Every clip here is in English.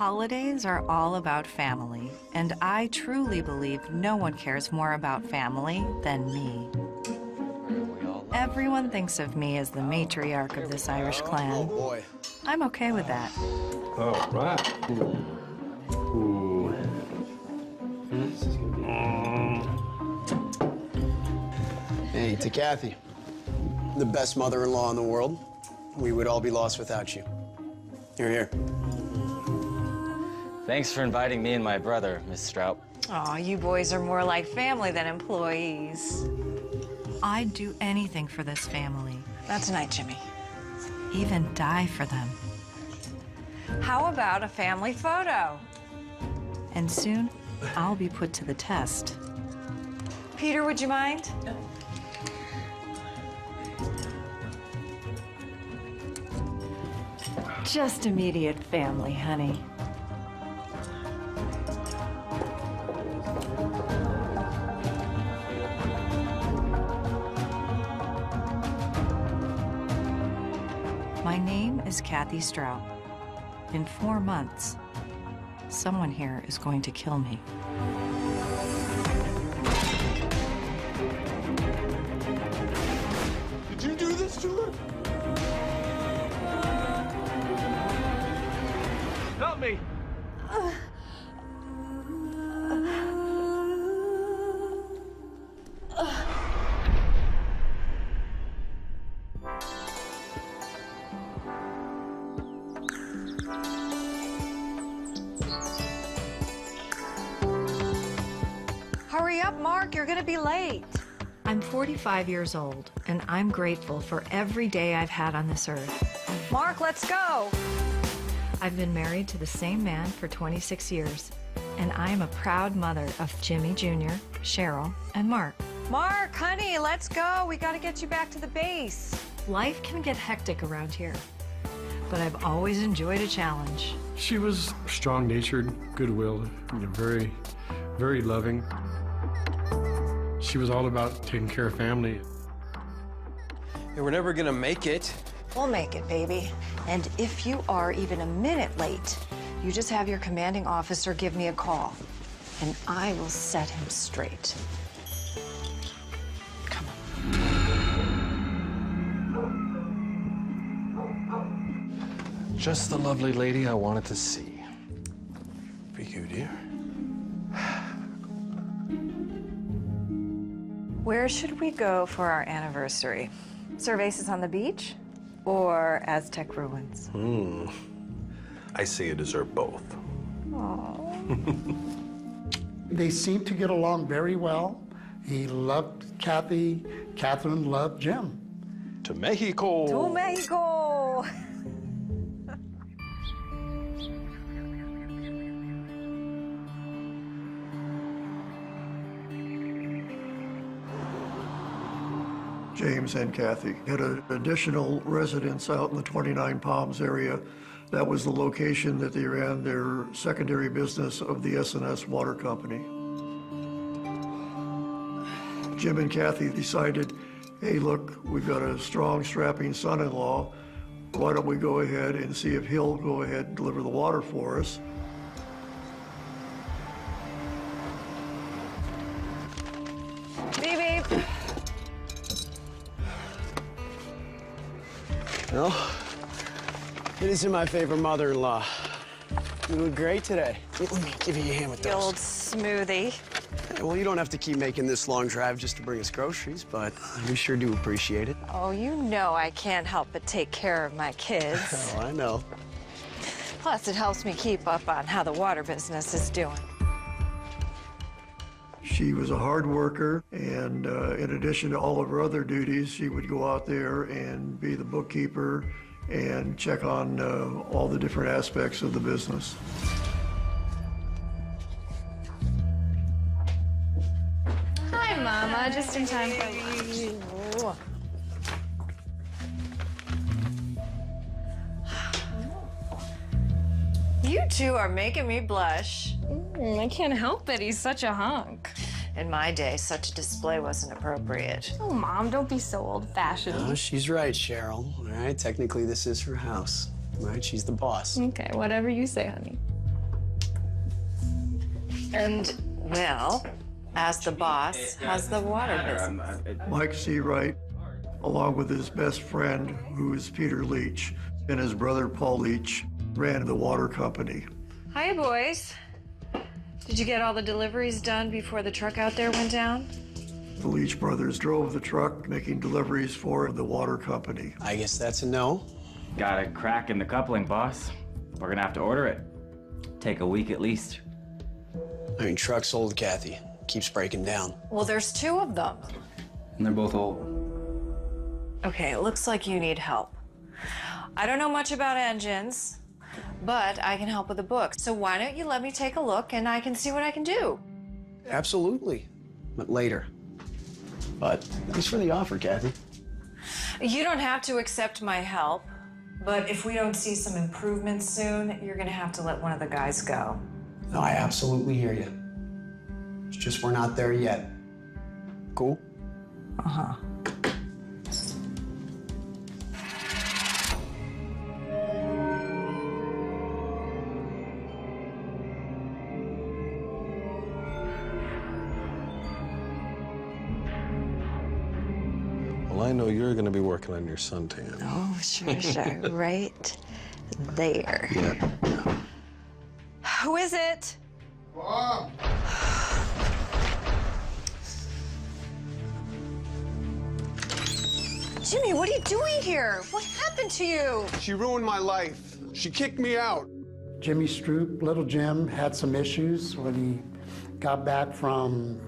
Holidays are all about family, and I truly believe no one cares more about family than me. Everyone thinks of me as the matriarch of this Irish clan. Oh, boy. I'm okay with that. Oh, right. Ooh. Hey, to Kathy, the best mother-in-law in the world. We would all be lost without you. Here. Thanks for inviting me and my brother, Miss Strout. Aw, you boys are more like family than employees. I'd do anything for this family, Not tonight, Jimmy. even die for them. How about a family photo? And soon, I'll be put to the test. Peter, would you mind? Just immediate family, honey. My name is Kathy Strout. In 4 months, someone here is going to kill me. Did you do this to her? Help me! Hurry up, Mark, you're gonna be late. I'm 45 years old, and I'm grateful for every day I've had on this earth. Mark, let's go. I've been married to the same man for 26 years, and I am a proud mother of Jimmy Jr., Cheryl, and Mark. Mark, honey, let's go. We gotta get you back to the base. Life can get hectic around here, but I've always enjoyed a challenge. She was strong-natured, good-willed, very, very loving. She was all about taking care of family. Hey, we're never gonna make it. We'll make it, baby. And if you are even a minute late, you just have your commanding officer give me a call, and I will set him straight. Come on. Just the lovely lady I wanted to see. For you, dear. Where should we go for our anniversary? Cervezas on the beach or Aztec ruins? I say you deserve both. They seemed to get along very well. He loved Kathy. Catherine loved Jim. To Mexico. To Mexico! James and Kathy had an additional residence out in the 29 Palms area. That was the location that they ran their secondary business of the S&S Water Company. Jim and Kathy decided, hey, look, we've got a strong, strapping son-in-law. Why don't we go ahead and see if he'll go ahead and deliver the water for us? Beep, beep. Well, it isn't my favorite mother-in-law. You look great today. Let me give you a hand with The those. old smoothie. Hey, well, you don't have to keep making this long drive just to bring us groceries, but we sure do appreciate it. Oh, you know I can't help but take care of my kids. Oh, I know. Plus, it helps me keep up on how the water business is doing. She was a hard worker, and in addition to all of her other duties, she would go out there and be the bookkeeper and check on all the different aspects of the business. Hi, Mama. Just in time for lunch. You two are making me blush. I can't help it. He's such a hunk. In my day, such a display wasn't appropriate. Oh, Mom, don't be so old-fashioned. Oh, she's right, Cheryl. All right, technically this is her house. Right, she's the boss. Okay, whatever you say, honey. And, well, as the boss, how's the water business? Mike Seawright, along with his best friend, who is Peter Leach, and his brother Paul Leach, ran the water company. Hi, boys. Did you get all the deliveries done before the truck out there went down? The Leach brothers drove the truck, making deliveries for the water company. I guess that's a no. Got a crack in the coupling, boss. We're gonna have to order it. Take a week at least. I mean, truck's old, Kathy. Keeps breaking down. Well, there's 2 of them. And they're both old. Okay, it looks like you need help. I don't know much about engines, but I can help with the book. So why don't you let me take a look and I can see what I can do? Absolutely. But later. But thanks for the offer, Kathy. You don't have to accept my help, but if we don't see some improvements soon, you're gonna have to let one of the guys go. No, I absolutely hear you. It's just we're not there yet. Cool? Uh-huh. Well, I know you're going to be working on your suntan. Oh, sure. Right there. Yeah. Who is it? Mom! Jimmy, what are you doing here? What happened to you? She ruined my life. She kicked me out. Jimmy Stroop, little Jim, had some issues when he got back from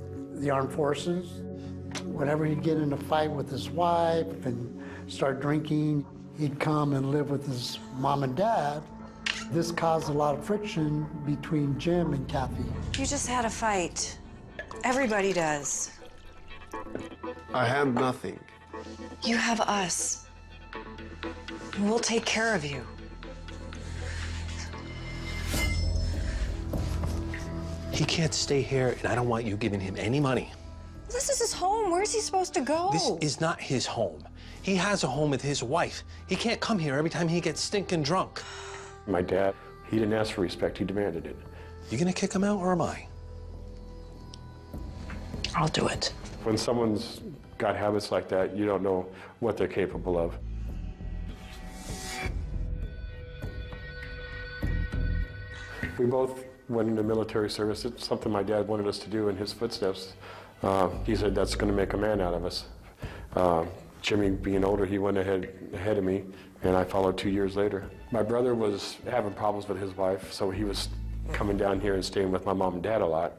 the armed forces. Whenever he'd get in a fight with his wife and start drinking, he'd come and live with his mom and dad. This caused a lot of friction between Jim and Kathy. You just had a fight. Everybody does. I have nothing. You have us. We'll take care of you. He can't stay here, and I don't want you giving him any money. This is his home. Where's he supposed to go? This is not his home. He has a home with his wife. He can't come here every time he gets stinking drunk. My dad, he didn't ask for respect, he demanded it. You gonna kick him out, or am I? I'll do it. When someone's got habits like that, you don't know what they're capable of. We both went into military service. It's something my dad wanted us to do in his footsteps. He said that's going to make a man out of us. Jimmy, being older, he went ahead of me, and I followed 2 years later. My brother was having problems with his wife, so he was coming down here and staying with my mom and dad a lot.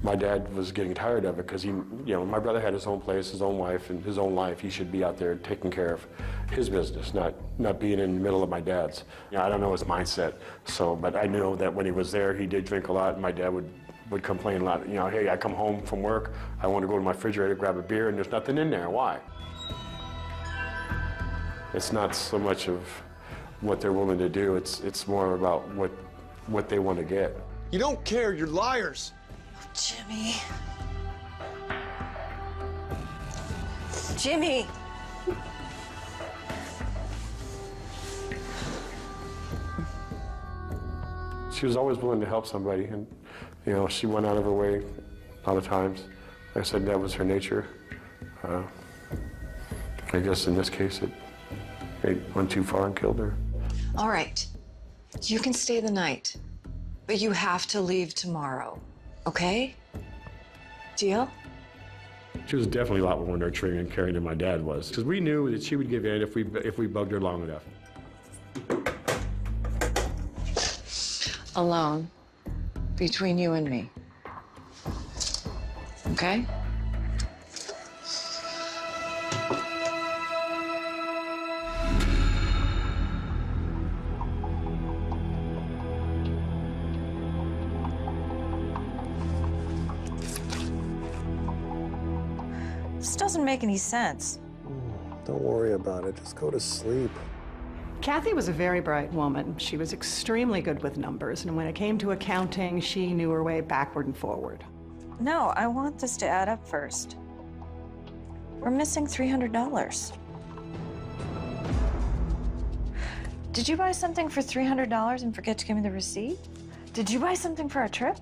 My dad was getting tired of it because my brother had his own place, his own wife, and his own life. He should be out there taking care of his business, not being in the middle of my dad's. I don't know his mindset, but I know that when he was there, he did drink a lot, and my dad would complain a lot. Hey, I come home from work, I want to go to my refrigerator, grab a beer, and there's nothing in there. Why? It's not so much of what they're willing to do, it's more about what they want to get. You don't care, you're liars. Jimmy. Jimmy. She was always willing to help somebody, and she went out of her way a lot of times. Like I said, that was her nature. I guess in this case, it went too far and killed her. All right. You can stay the night, but you have to leave tomorrow. Okay? Deal? She was definitely a lot more nurturing and caring than my dad was, because we knew that she would give in if we bugged her long enough. Alone. Between you and me. Okay? This doesn't make any sense. Don't worry about it. Just go to sleep. Kathy was a very bright woman. She was extremely good with numbers, and when it came to accounting, she knew her way backward and forward. No, I want this to add up first. We're missing $300. Did you buy something for $300 and forget to give me the receipt? Did you buy something for our trip?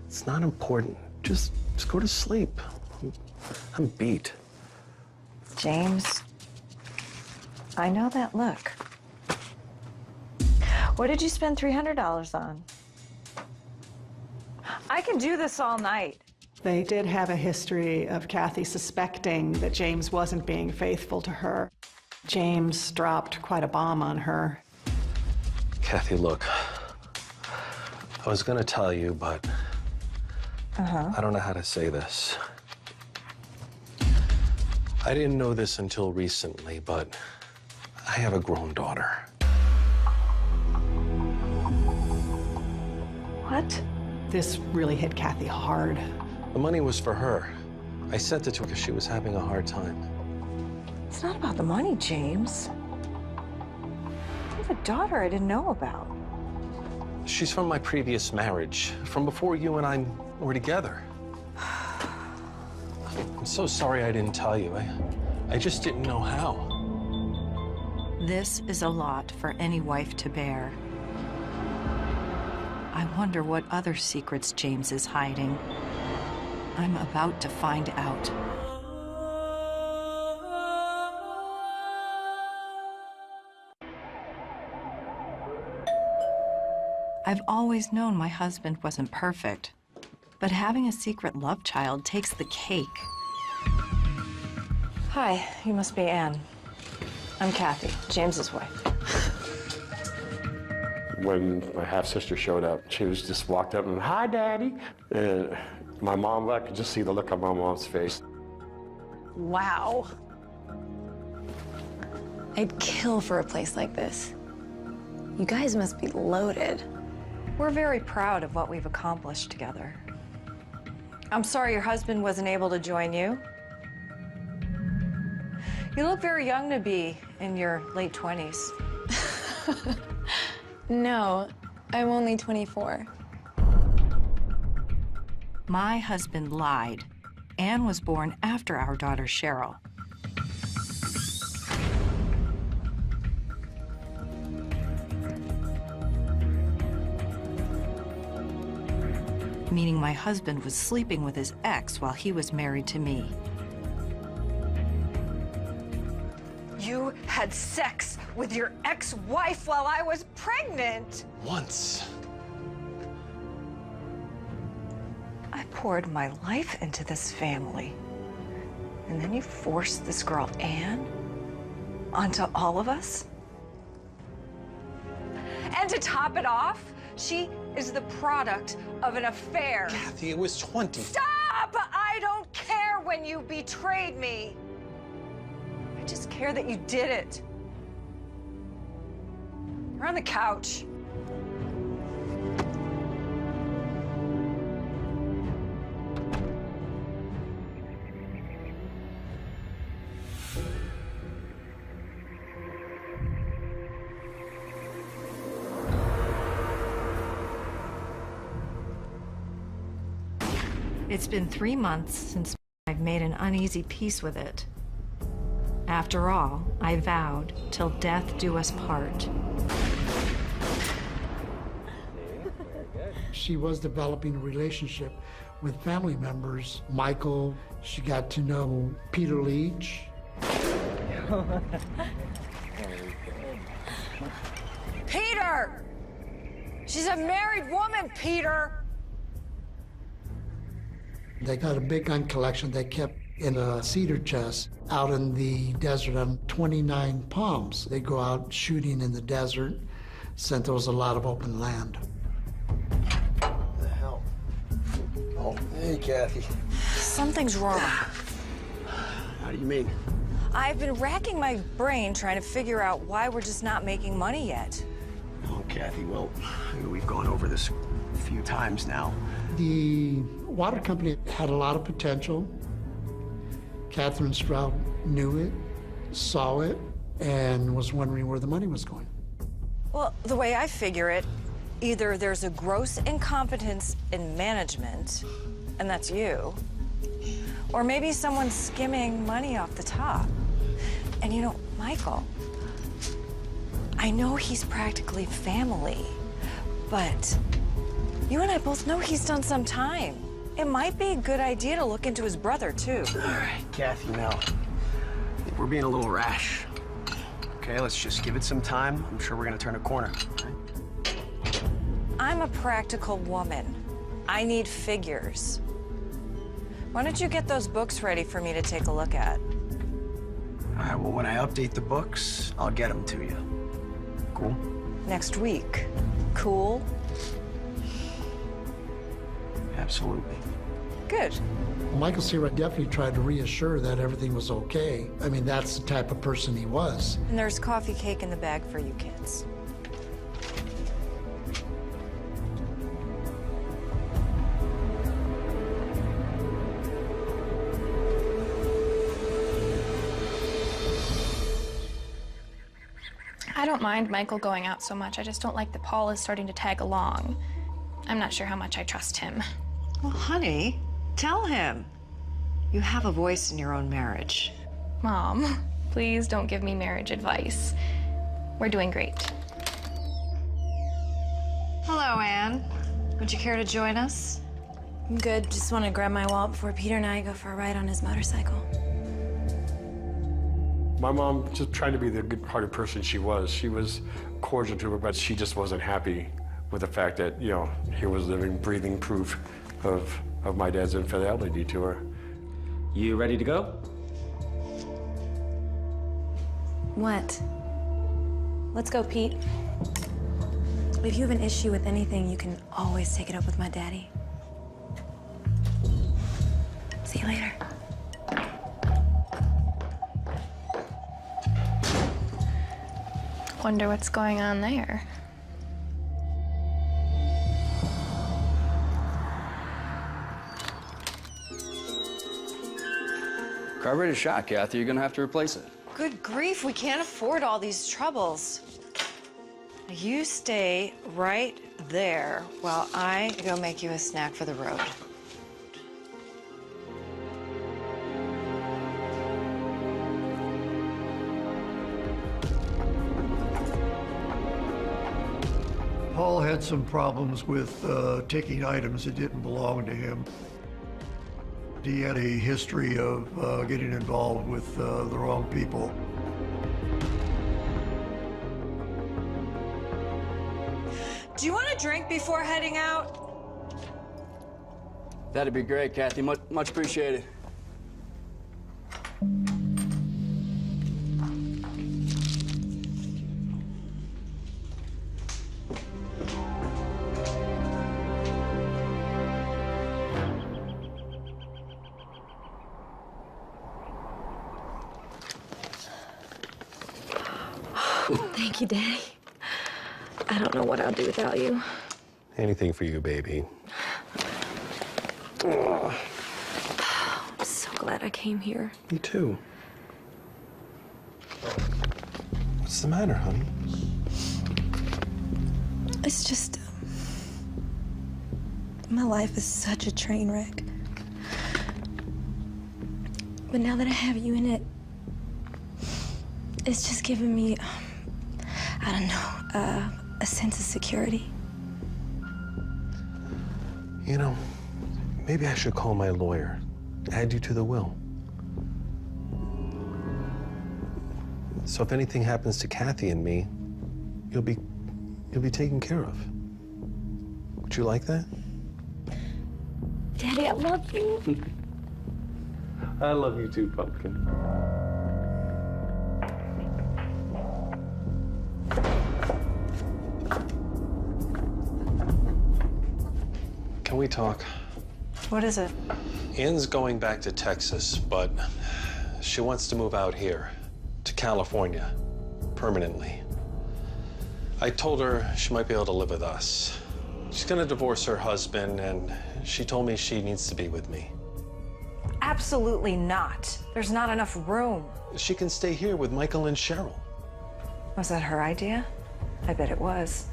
It's not important. Just go to sleep. I'm beat. James, I know that look. What did you spend $300 on? I can do this all night. They did have a history of Kathy suspecting that James wasn't being faithful to her. James dropped quite a bomb on her. Kathy, look. I was gonna tell you, but I don't know how to say this. I didn't know this until recently, but I have a grown daughter. What? This really hit Kathy hard. The money was for her. I sent it to her because she was having a hard time. It's not about the money, James. I have a daughter I didn't know about. She's from my previous marriage, from before you and I were together. I'm so sorry I didn't tell you. I just didn't know how. This is a lot for any wife to bear. I wonder what other secrets James is hiding. I'm about to find out. I've always known my husband wasn't perfect, but having a secret love child takes the cake. Hi, you must be Anne. I'm Kathy, James's wife. When my half-sister showed up, she was just walked up and, "Hi, Daddy." And my mom, I could just see the look on my mom's face. Wow. I'd kill for a place like this. You guys must be loaded. We're very proud of what we've accomplished together. I'm sorry your husband wasn't able to join you. You look very young to be in your late 20s. No, I'm only 24. My husband lied. Anne was born after our daughter, Cheryl. Meaning my husband was sleeping with his ex while he was married to me. You had sex with your ex-wife while I was pregnant. Once. I poured my life into this family. And then you forced this girl, Anne, onto all of us? And to top it off, she is the product of an affair. Kathy, it was 20. Stop! I don't care when you betrayed me. I just care that you did it. You're on the couch. It's been 3 months since I've made an uneasy peace with it. After all, I vowed, till death do us part. She was developing a relationship with family members. Michael, she got to know Peter Leach. Peter! She's a married woman, Peter! They got a big gun collection they kept in a cedar chest out in the desert on 29 Palms. They go out shooting in the desert, since there was a lot of open land. What the hell? Oh, hey, Kathy. Something's wrong. How do you mean? I've been racking my brain trying to figure out why we're just not making money yet. Oh, Kathy, well, we've gone over this a few times now. The water company had a lot of potential. Catherine Stroud knew it, saw it, and was wondering where the money was going. Well, the way I figure it, either there's a gross incompetence in management, and that's you, or maybe someone's skimming money off the top. And you know, Michael, I know he's practically family, but You and I both know he's done some time. It might be a good idea to look into his brother, too. All right, Kathy, now, I think we're being a little rash. Okay, let's just give it some time. I'm sure we're gonna turn a corner. Right? I'm a practical woman. I need figures. Why don't you get those books ready for me to take a look at? All right, well, when I update the books, I'll get them to you. Cool? Next week. Cool? Absolutely. Good. Michael Cera definitely tried to reassure that everything was okay. I mean, that's the type of person he was. And there's coffee cake in the bag for you kids. I don't mind Michael going out so much. I just don't like that Paul is starting to tag along. I'm not sure how much I trust him. Well, honey, tell him. You have a voice in your own marriage. Mom, please don't give me marriage advice. We're doing great. Hello, Anne. Would you care to join us? I'm good. Just want to grab my wallet before Peter and I go for a ride on his motorcycle. My mom just tried to be the good-hearted person she was. She was cordial to her, but she just wasn't happy with the fact that, you know, here was living, breathing proof of my dad's infidelity to her. You ready to go? What? Let's go, Pete. If you have an issue with anything, you can always take it up with my daddy. See you later. Wonder what's going on there. Carburetor shot, Kathie. You're gonna have to replace it. Good grief, we can't afford all these troubles. You stay right there while I go make you a snack for the road. Paul had some problems with taking items that didn't belong to him. He had a history of getting involved with the wrong people. Do you want a drink before heading out? That'd be great, Kathie. Much appreciated. Thank you, Daddy. I don't know what I'll do without you. Anything for you, baby. I'm so glad I came here. Me too. What's the matter, honey? It's just... my life is such a train wreck. But now that I have you in it, it's just giving me, I don't know, a sense of security. You know, maybe I should call my lawyer, add you to the will. So if anything happens to Kathie and me, you'll be taken care of. Would you like that? Daddy, I love you. I love you too, Pumpkin. Can we talk? What is it? Ann's going back to Texas, but she wants to move out here, to California, permanently. I told her she might be able to live with us. She's gonna divorce her husband, and she told me she needs to be with me. Absolutely not. There's not enough room. She can stay here with Michael and Cheryl. Was that her idea? I bet it was.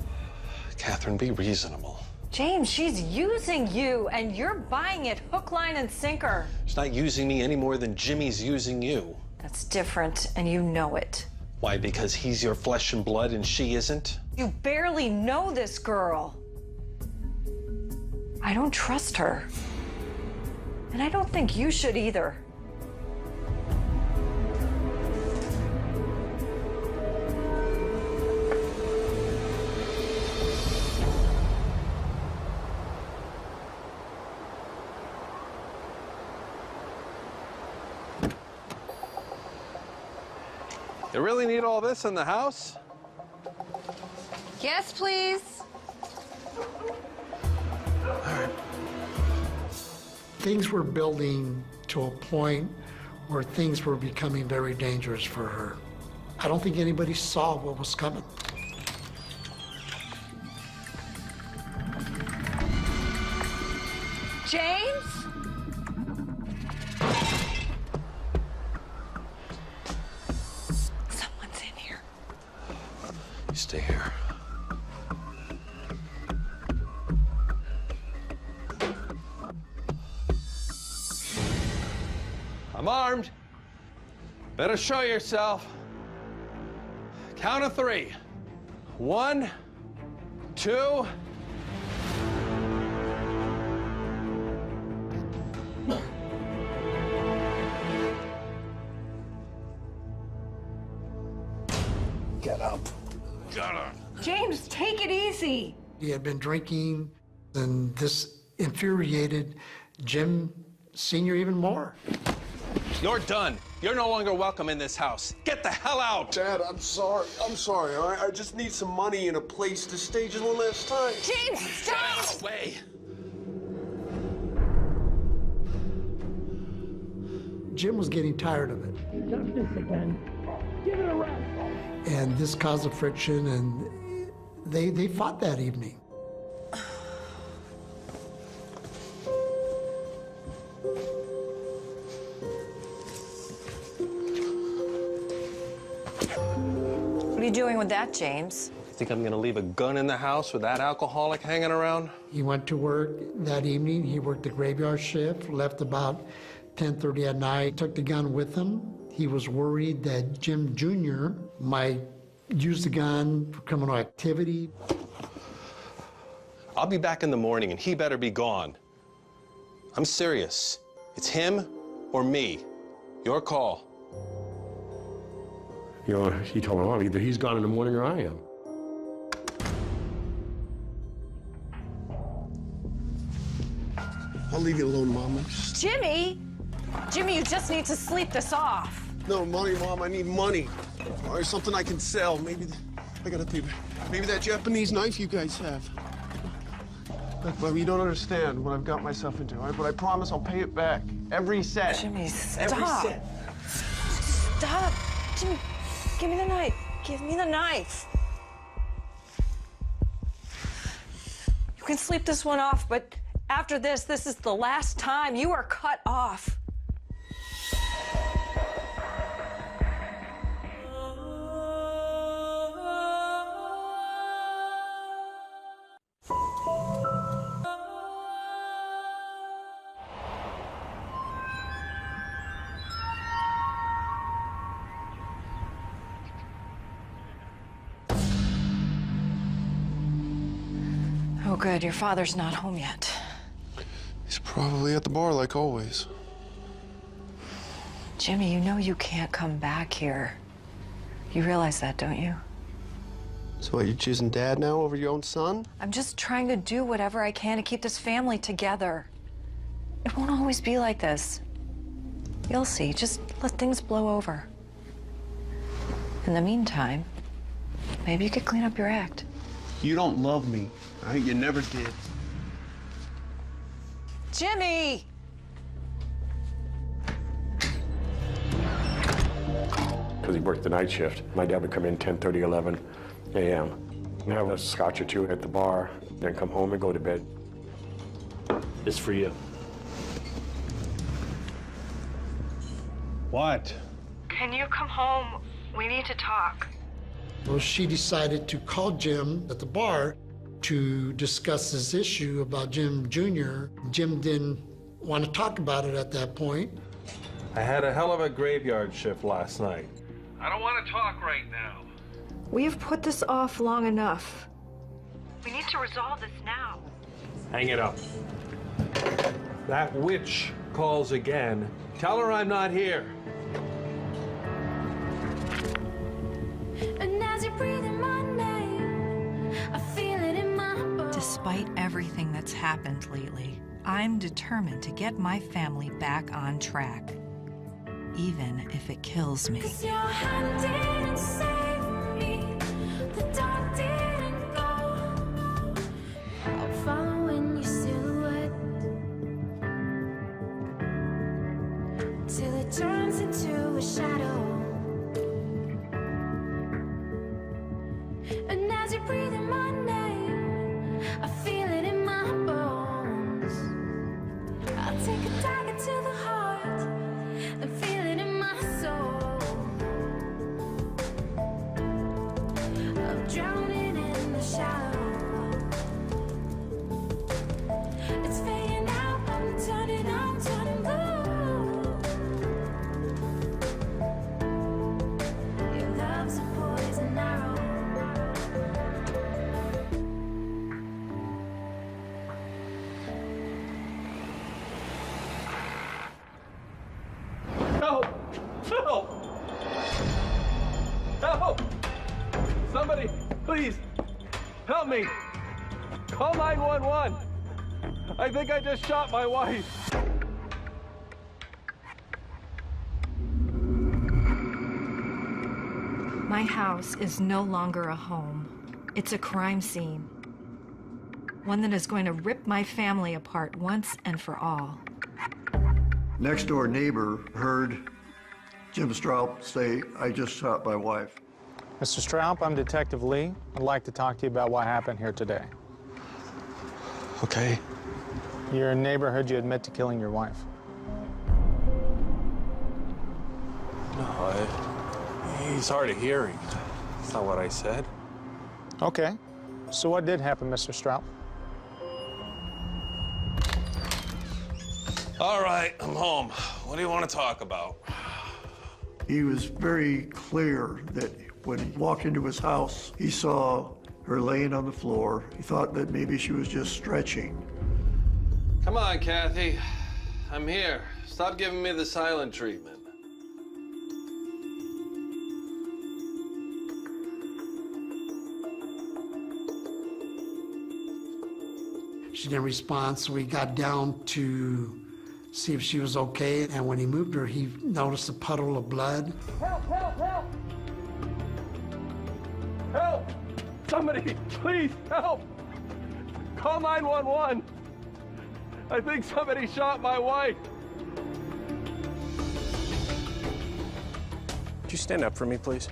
Catherine, be reasonable. James, she's using you, and you're buying it hook, line, and sinker. She's not using me any more than Jimmy's using you. That's different, and you know it. Why, because he's your flesh and blood and she isn't? You barely know this girl. I don't trust her. And I don't think you should either. You really need all this in the house? Yes, please. Things were building to a point where things were becoming very dangerous for her. I don't think anybody saw what was coming. James? Someone's in here. You stay here. I'm armed. Better show yourself. Count of 3. 1, 2. Get up. Got her. James, take it easy. He had been drinking, and this infuriated Jim Sr. even more. You're done. You're no longer welcome in this house. Get the hell out! Dad, I'm sorry. I'm sorry, all right? I just need some money and a place to stay just one last time. James, stop! Away! Jim was getting tired of it. Not this again. Give it a rest. And this caused a friction, and they fought that evening. What are you doing with that, James? Think I'm gonna leave a gun in the house with that alcoholic hanging around? He went to work that evening. He worked the graveyard shift, left about 10:30 at night, took the gun with him. He was worried that Jim Jr. might use the gun for criminal activity. I'll be back in the morning and he better be gone. I'm serious. It's him or me. Your call. You know, he told my mom, either he's gone in the morning or I am. I'll leave you alone, Mama. Jimmy! Jimmy, you just need to sleep this off. No, money, Mom. I need money. Or something I can sell. Maybe I got a paper. Maybe that Japanese knife you guys have. Look, Bubby, you don't understand what I've got myself into, all right? But I promise I'll pay it back. Every cent. Jimmy, stop. Every cent. Stop. Jimmy, give me the knife. Give me the knife. You can sleep this one off, but after this is the last time. You are cut off. Oh, good. Your father's not home yet. He's probably at the bar like always. Jimmy, you know you can't come back here. You realize that, don't you? So what, you're choosing Dad now over your own son? I'm just trying to do whatever I can to keep this family together. It won't always be like this. You'll see. Just let things blow over. In the meantime, maybe you could clean up your act. You don't love me, all right? You never did. Jimmy! Because he worked the night shift. My dad would come in 10:30, 11 a.m. and have a scotch or two at the bar, then come home and go to bed. It's for you. What? Can you come home? We need to talk. Well, she decided to call Jim at the bar to discuss this issue about Jim Jr. Jim didn't want to talk about it at that point. I had a hell of a graveyard shift last night. I don't want to talk right now. We've put this off long enough. We need to resolve this now. Hang it up. That witch calls again. Tell her I'm not here. And as you're breathing my name, I feel it in my bones. Despite everything that's happened lately, I'm determined to get my family back on track, even if it kills me. 'Cause your hand didn't save me, the dark didn't go. I'm following your silhouette till it turns into a shadow. And as you're breathing my name, I feel it in my bones. I'll take a dagger to the heart and feel it in my soul. I'm drowning in the shallow. It's fading out, I'm turning blue. Your love's a poison arrow. Help! Help! Help! Somebody, please, help me! Call 911! I think I just shot my wife. My house is no longer a home. It's a crime scene. One that is going to rip my family apart once and for all. Next door neighbor heard Jim Stroup say, "I just shot my wife." Mr. Stroup, I'm Detective Lee. I'd like to talk to you about what happened here today. Okay. Your neighbor heard you admit to killing your wife. No, he's hard of hearing. That's not what I said. Okay. So what did happen, Mr. Stroup? All right, I'm home. What do you want to talk about? He was very clear that when he walked into his house, he saw her laying on the floor. He thought that maybe she was just stretching. Come on, Kathy. I'm here. Stop giving me the silent treatment. She didn't respond, so he got down to see if she was okay. And when he moved her, he noticed a puddle of blood. Help, help, help! Help! Somebody, please, help! Call 911. I think somebody shot my wife. Could you stand up for me, please?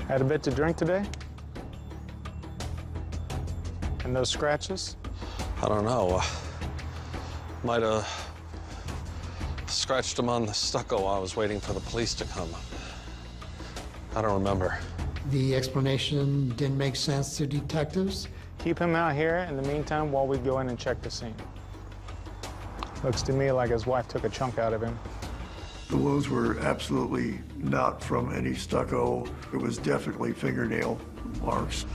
Had a bit to drink today? And those scratches? I don't know. Might have scratched him on the stucco while I was waiting for the police to come. I don't remember. The explanation didn't make sense to detectives. Keep him out here in the meantime while we go in and check the scene. Looks to me like his wife took a chunk out of him. The wounds were absolutely not from any stucco. It was definitely fingernail marks.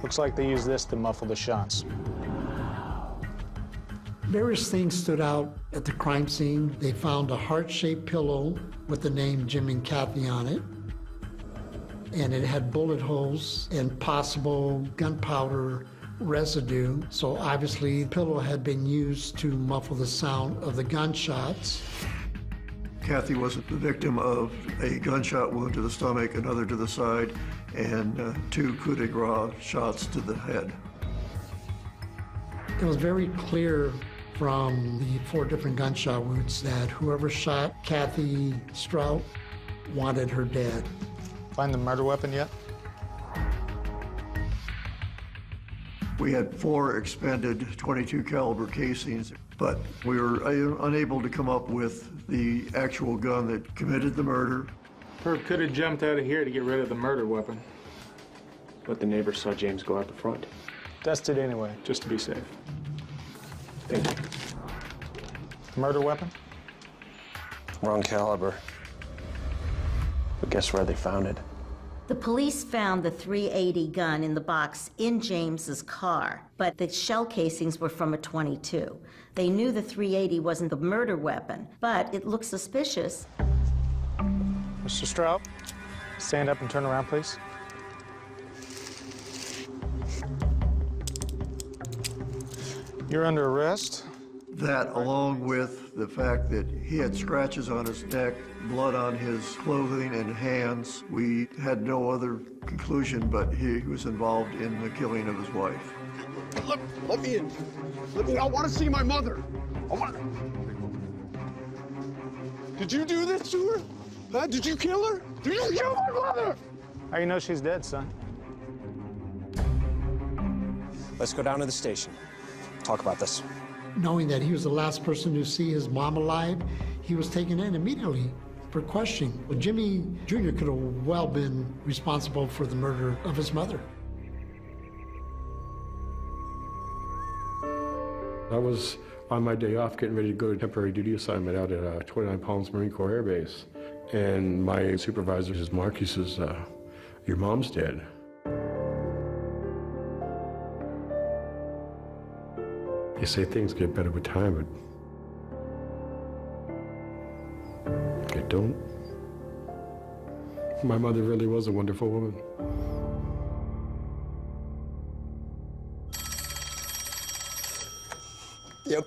Looks like they used this to muffle the shots. Various things stood out at the crime scene. They found a heart-shaped pillow with the name Jim and Kathy on it. And it had bullet holes and possible gunpowder residue. So obviously the pillow had been used to muffle the sound of the gunshots. Kathy was the victim of a gunshot wound to the stomach, another to the side, and 2 coup de grace shots to the head. It was very clear from the 4 different gunshot wounds that whoever shot Kathy Strout wanted her dead. Find the murder weapon yet? We had 4 expended .22 caliber casings, but we were unable to come up with the actual gun that committed the murder. Herb could have jumped out of here to get rid of the murder weapon. But the neighbor saw James go out the front. Test it anyway. Just to be safe. Thank you. Murder weapon? Wrong caliber. But guess where they found it? The police found the .380 gun in the box in James's car, but the shell casings were from a .22. They knew the .380 wasn't the murder weapon, but it looked suspicious. Mr. Stroud, stand up and turn around, please. You're under arrest. That, along with the fact that he had scratches on his neck, blood on his clothing and hands, we had no other conclusion but he was involved in the killing of his wife. Let me in. I want to see my mother. Did you do this to her? Huh? Did you kill her? Did you kill my mother? How you know she's dead, son? Let's go down to the station. Talk about this. Knowing that he was the last person to see his mom alive, he was taken in immediately for questioning. Well, Jimmy Jr. could have well been responsible for the murder of his mother. I was on my day off getting ready to go to temporary duty assignment out at 29 Palms Marine Corps Air Base. And my supervisor, his Mark, he says, your mom's dead. They say things get better with time, but they don't. My mother really was a wonderful woman. Yep.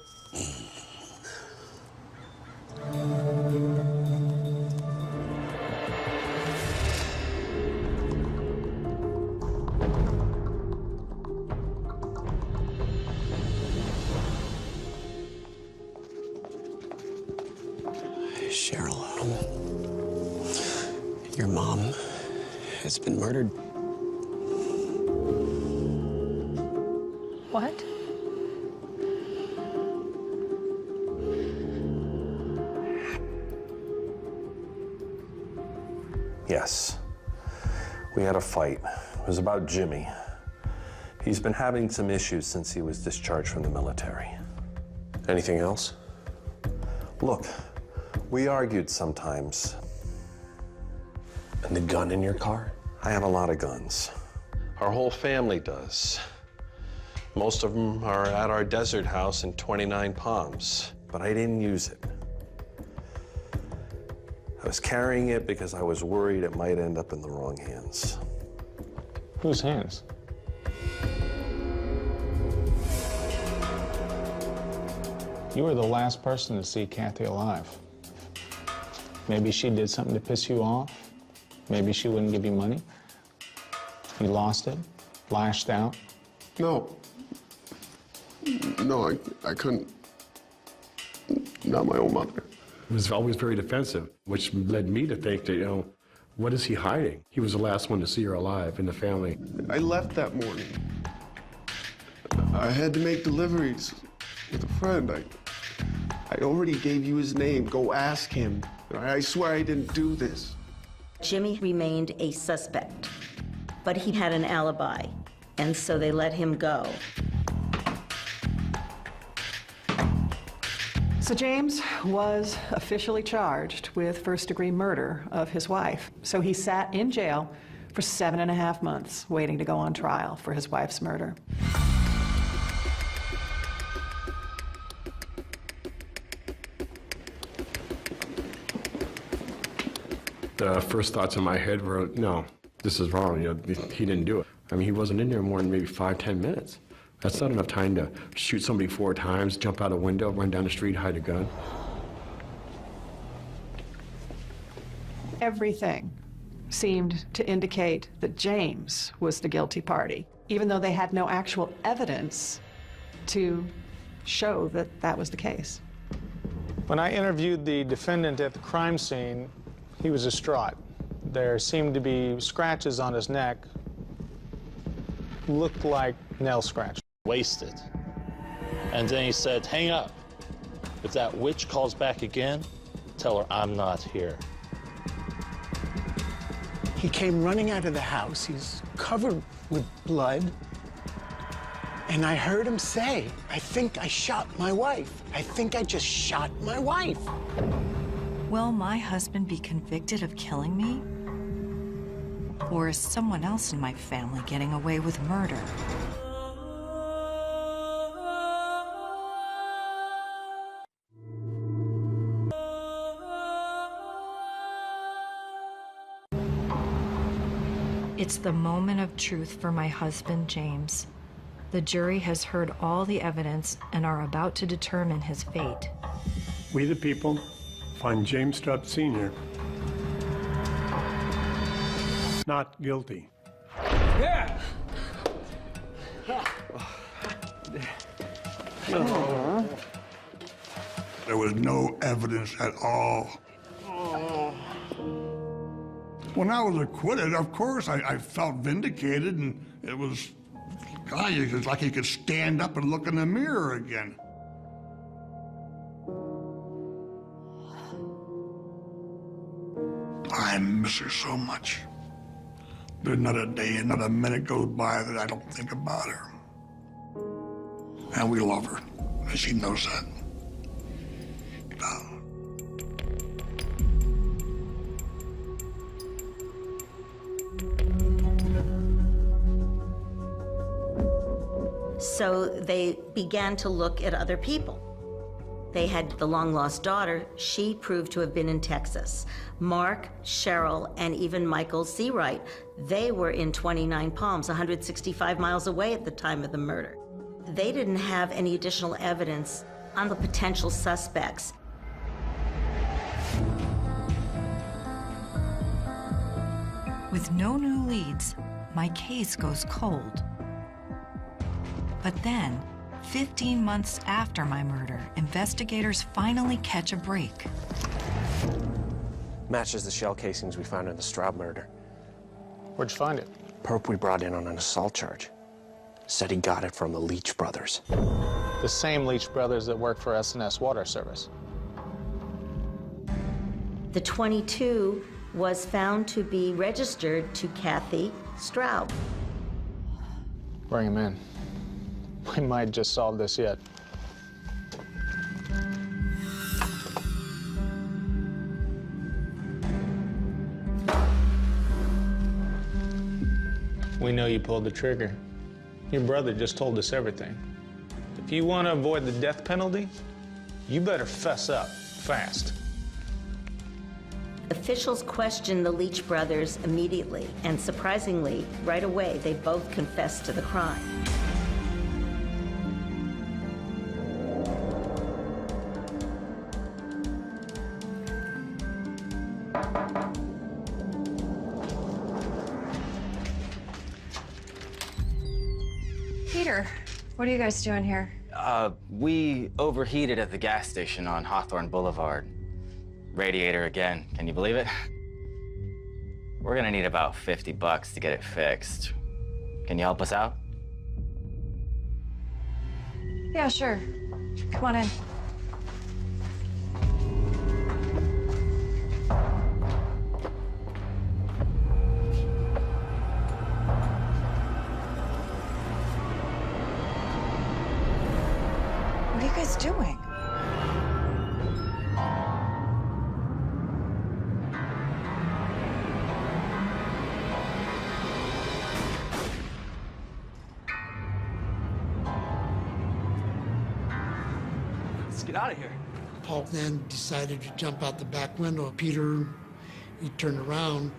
Cheryl, your mom has been murdered. What? Yes. We had a fight. It was about Jimmy. He's been having some issues since he was discharged from the military. Anything else? Look, we argued sometimes. And the gun in your car? I have a lot of guns. Our whole family does. Most of them are at our desert house in 29 Palms, but I didn't use it. I was carrying it because I was worried it might end up in the wrong hands. Whose hands? You were the last person to see Kathie alive. Maybe she did something to piss you off. Maybe she wouldn't give you money. You lost it, lashed out. No. No, I couldn't. Not my own mother. He was always very defensive, which led me to think that, you know, what is he hiding? He was the last one to see her alive in the family. I left that morning. I had to make deliveries with a friend. I already gave you his name. Go ask him. I swear I didn't do this. Jimmy remained a suspect, but he had an alibi, and so they let him go. So James was officially charged with first-degree murder of his wife. So he sat in jail for 7.5 months, waiting to go on trial for his wife's murder. The first thoughts in my head were, no, this is wrong. You know, he didn't do it. I mean, he wasn't in there more than maybe 5-10 minutes. That's not enough time to shoot somebody 4 times, jump out a window, run down the street, hide a gun. Everything seemed to indicate that James was the guilty party, even though they had no actual evidence to show that that was the case. When I interviewed the defendant at the crime scene, he was distraught. There seemed to be scratches on his neck, looked like nail scratch. Wasted. And then he said, hang up. If that witch calls back again, tell her I'm not here. He came running out of the house. He's covered with blood. And I heard him say, I think I shot my wife. I think I just shot my wife. Will my husband be convicted of killing me? Or is someone else in my family getting away with murder? It's the moment of truth for my husband, James. The jury has heard all the evidence and are about to determine his fate. We, the people, find James ستروب Sr. not guilty. Yeah! There was no evidence at all. When I was acquitted, of course, I felt vindicated, and it was, God, it was like you could stand up and look in the mirror again. I miss her so much. There's not a day, not a minute goes by that I don't think about her. And we love her, and she knows that. So they began to look at other people. They had the long-lost daughter. She proved to have been in Texas. Mark, Cheryl, and even Michael Seawright, they were in 29 Palms, 165 miles away at the time of the murder. They didn't have any additional evidence on the potential suspects. With no new leads, my case goes cold. But then, 15 months after my murder, investigators finally catch a break. Matches the shell casings we found in the ستروب murder. Where'd you find it? Perp we brought in on an assault charge. Said he got it from the Leach brothers. The same Leach brothers that work for S&S Water Service. The .22 was found to be registered to Kathie ستروب. Bring him in. We might just solve this yet. We know you pulled the trigger. Your brother just told us everything. If you want to avoid the death penalty, you better fess up fast. Officials questioned the Leach brothers immediately, and surprisingly, right away, they both confessed to the crime. Peter, what are you guys doing here? We overheated at the gas station on Hawthorne Boulevard. Radiator again, can you believe it? We're gonna need about $50 to get it fixed. Can you help us out? Yeah, sure. Come on in. What are you guys doing? Let's get out of here. Paul then decided to jump out the back window. Peter, he turned around,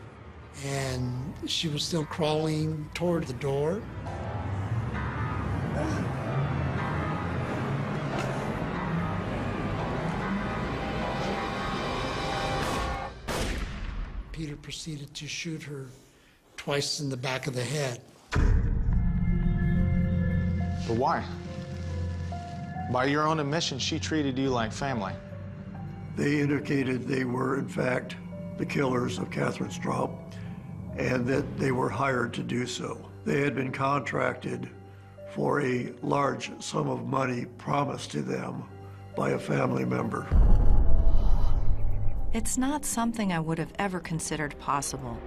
and she was still crawling toward the door. Peter proceeded to shoot her twice in the back of the head. But why? By your own admission, she treated you like family. They indicated they were, in fact, the killers of Catherine ستروب, and that they were hired to do so. They had been contracted for a large sum of money promised to them by a family member. It's not something I would have ever considered possible.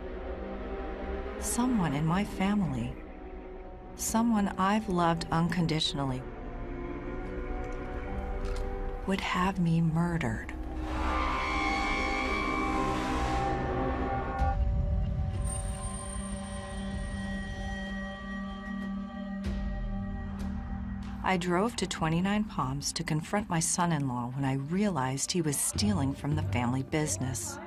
Someone in my family someone I've loved unconditionally, would have me murdered. I drove to 29 Palms to confront my son-in-law when I realized he was stealing from the family business.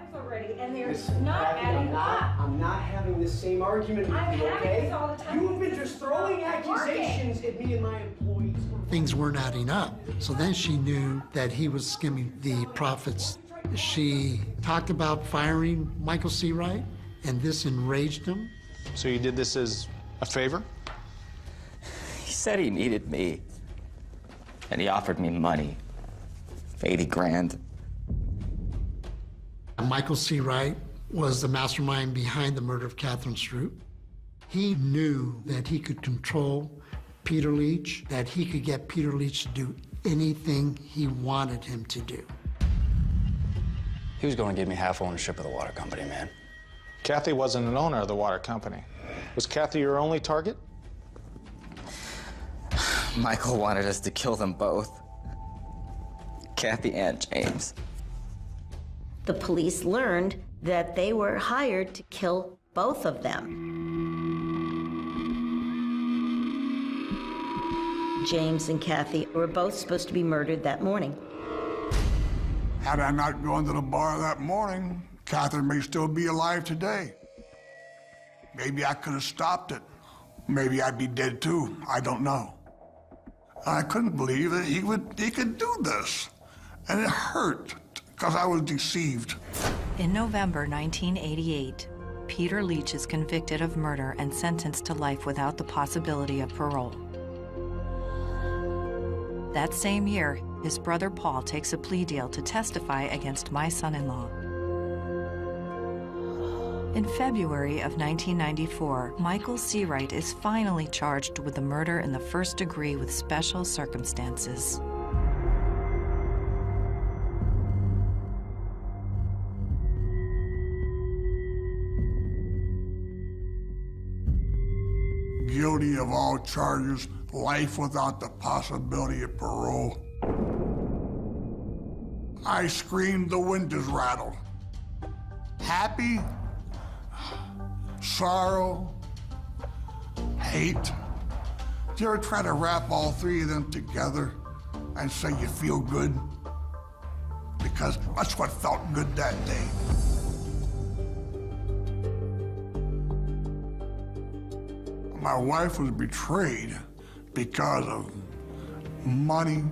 And there's not adding up. I'm not having the same argument with you, okay? This all the time. You've been just throwing accusations at me and my employees. Things weren't adding up. So then she knew that he was skimming the profits. She talked about firing Michael Seawright, and this enraged him. So you did this as a favor? He said he needed me. And he offered me money. 80 grand. Michael Seawright was the mastermind behind the murder of Catherine Stroop. He knew that he could control Peter Leach, that he could get Peter Leach to do anything he wanted him to do. He was going to give me half ownership of the water company, man. Kathy wasn't an owner of the water company. Was Kathy your only target? Michael wanted us to kill them both. Kathy and James. The police learned that they were hired to kill both of them. James and Kathy were both supposed to be murdered that morning. Had I not gone to the bar that morning, Catherine may still be alive today. Maybe I could have stopped it. Maybe I'd be dead too. I don't know. I couldn't believe that he could do this. And it hurt, because I was deceived. In November 1988, Peter Leach is convicted of murder and sentenced to life without the possibility of parole. That same year, his brother Paul takes a plea deal to testify against my son-in-law. In February of 1994, Michael Seawright is finally charged with the murder in the first degree with special circumstances. Guilty of all charges, life without the possibility of parole. I screamed, the windows rattled. Happy, sorrow, hate. Do you ever try to wrap all three of them together and say you feel good? Because that's what felt good that day. My wife was betrayed because of money,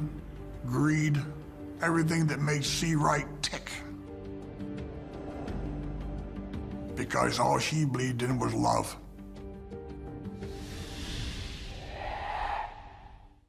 greed, everything that made Seawright tick. Because all she believed in was love.